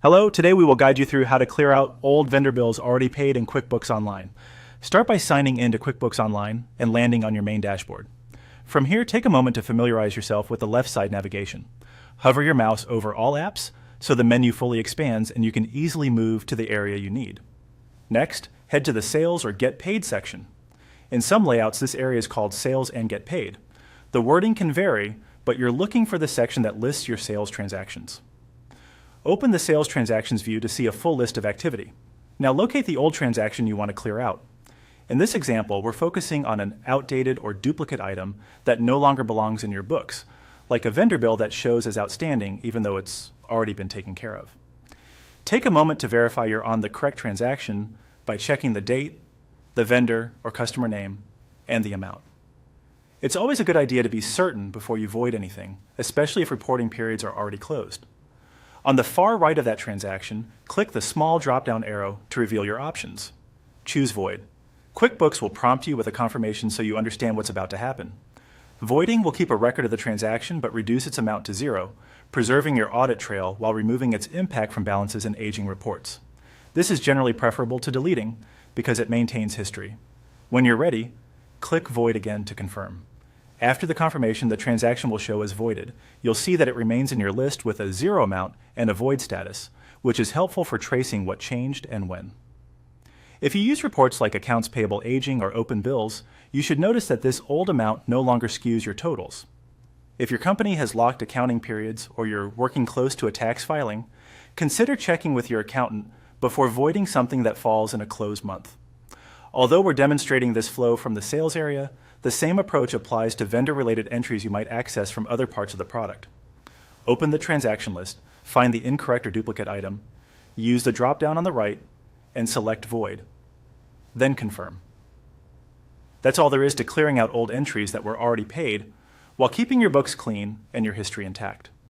Hello, today we will guide you through how to clear out old vendor bills already paid in QuickBooks Online. Start by signing into QuickBooks Online and landing on your main dashboard. From here, take a moment to familiarize yourself with the left side navigation. Hover your mouse over all apps so the menu fully expands and you can easily move to the area you need. Next, head to the Sales or Get Paid section. In some layouts, this area is called Sales and Get Paid. The wording can vary, but you're looking for the section that lists your sales transactions. Open the Sales Transactions view to see a full list of activity. Now locate the old transaction you want to clear out. In this example, we're focusing on an outdated or duplicate item that no longer belongs in your books, like a vendor bill that shows as outstanding even though it's already been taken care of. Take a moment to verify you're on the correct transaction by checking the date, the vendor or customer name, and the amount. It's always a good idea to be certain before you void anything, especially if reporting periods are already closed. On the far right of that transaction, click the small drop-down arrow to reveal your options. Choose Void. QuickBooks will prompt you with a confirmation so you understand what's about to happen. Voiding will keep a record of the transaction but reduce its amount to zero, preserving your audit trail while removing its impact from balances and aging reports. This is generally preferable to deleting because it maintains history. When you're ready, click Void again to confirm. After the confirmation, the transaction will show as voided. You'll see that it remains in your list with a zero amount and a void status, which is helpful for tracing what changed and when. If you use reports like accounts payable aging or open bills, you should notice that this old amount no longer skews your totals. If your company has locked accounting periods or you're working close to a tax filing, consider checking with your accountant before voiding something that falls in a closed month. Although we're demonstrating this flow from the sales area, the same approach applies to vendor-related entries you might access from other parts of the product. Open the transaction list, find the incorrect or duplicate item, use the drop-down on the right, and select Void. Then confirm. That's all there is to clearing out old entries that were already paid while keeping your books clean and your history intact.